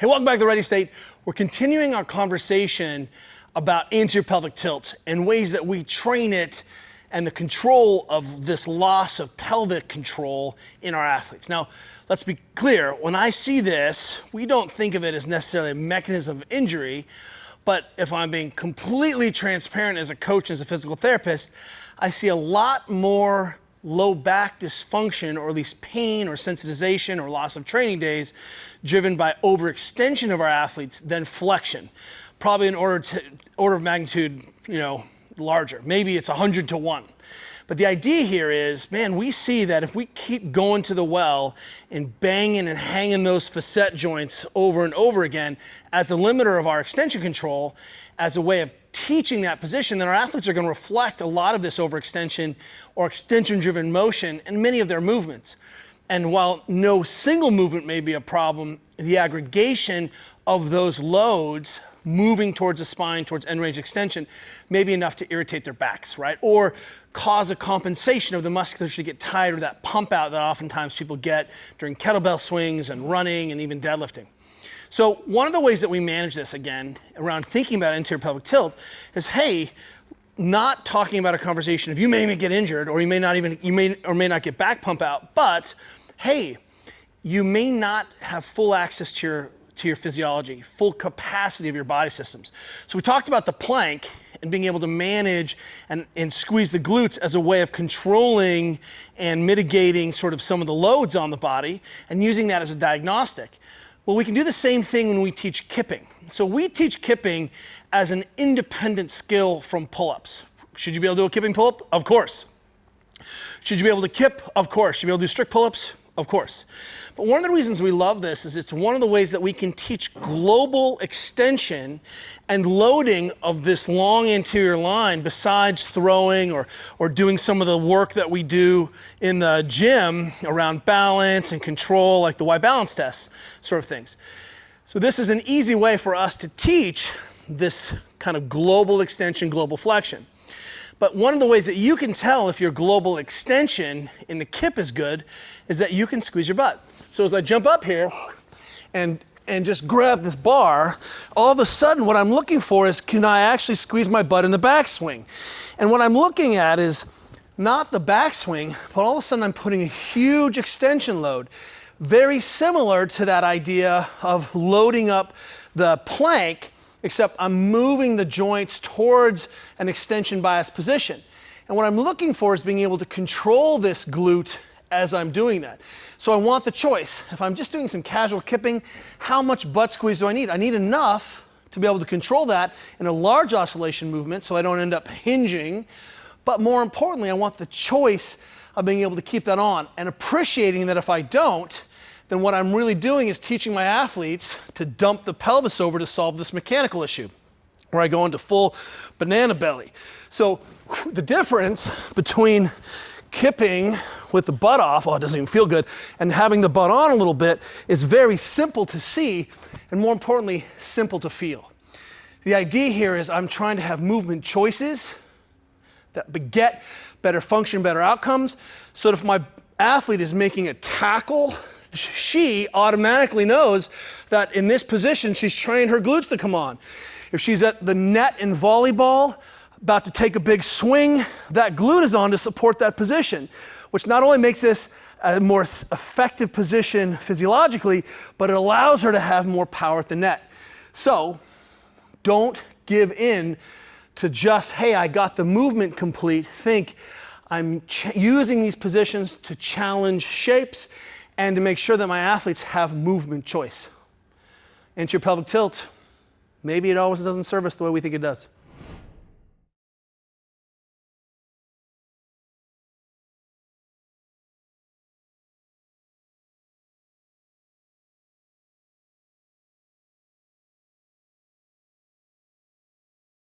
Hey, welcome back to Ready State. We're continuing our conversation about anterior pelvic tilt and ways that we train it and the control of this loss of pelvic control in our athletes. Now, let's be clear, when I see this, we don't think of it as necessarily a mechanism of injury, but if I'm being completely transparent as a coach, as a physical therapist, I see a lot more low back dysfunction, or at least pain or sensitization or loss of training days driven by overextension of our athletes than flexion. Probably an order of magnitude, larger. Maybe it's 100 to 1. But the idea here is, man, we see that if we keep going to the well and banging and hanging those facet joints over and over again as the limiter of our extension control, as a way of teaching that position, then our athletes are going to reflect a lot of this overextension or extension-driven motion in many of their movements. And while no single movement may be a problem, the aggregation of those loads moving towards the spine, towards end range extension, may be enough to irritate their backs, right? Or cause a compensation of the musculature to get tired, or that pump out that oftentimes people get during kettlebell swings and running and even deadlifting. So one of the ways that we manage this, again, around thinking about anterior pelvic tilt is, hey, not talking about a conversation of you may get injured, or you may or may not get back pump out, but hey, you may not have full access to your physiology, full capacity of your body systems. So we talked about the plank and being able to manage and squeeze the glutes as a way of controlling and mitigating sort of some of the loads on the body and using that as a diagnostic. Well, we can do the same thing when we teach kipping. So we teach kipping as an independent skill from pull-ups. Should you be able to do a kipping pull-up? Of course. Should you be able to kip? Of course. Should you be able to do strict pull-ups? Of course. But one of the reasons we love this is it's one of the ways that we can teach global extension and loading of this long anterior line besides throwing or doing some of the work that we do in the gym around balance and control, like the Y balance tests, sort of things. So this is an easy way for us to teach this kind of global extension, global flexion. But one of the ways that you can tell if your global extension in the kip is good is that you can squeeze your butt. So as I jump up here and just grab this bar, all of a sudden what I'm looking for is, can I actually squeeze my butt in the backswing? And what I'm looking at is not the backswing, but all of a sudden I'm putting a huge extension load, very similar to that idea of loading up the plank, except I'm moving the joints towards an extension bias position. And what I'm looking for is being able to control this glute as I'm doing that. So I want the choice. If I'm just doing some casual kipping, how much butt squeeze do I need? I need enough to be able to control that in a large oscillation movement so I don't end up hinging. But more importantly, I want the choice of being able to keep that on and appreciating that if I don't, then what I'm really doing is teaching my athletes to dump the pelvis over to solve this mechanical issue, where I go into full banana belly. So the difference between kipping with the butt off, oh, it doesn't even feel good, and having the butt on a little bit is very simple to see, and more importantly, simple to feel. The idea here is I'm trying to have movement choices that beget better function, better outcomes, so that if my athlete is making a tackle, she automatically knows that in this position, she's trained her glutes to come on. If she's at the net in volleyball, about to take a big swing, that glute is on to support that position, which not only makes this a more effective position physiologically, but it allows her to have more power at the net. So don't give in to just, hey, I got the movement complete. Think, I'm using these positions to challenge shapes and to make sure that my athletes have movement choice. Anterior pelvic tilt, maybe it always doesn't serve us the way we think it does.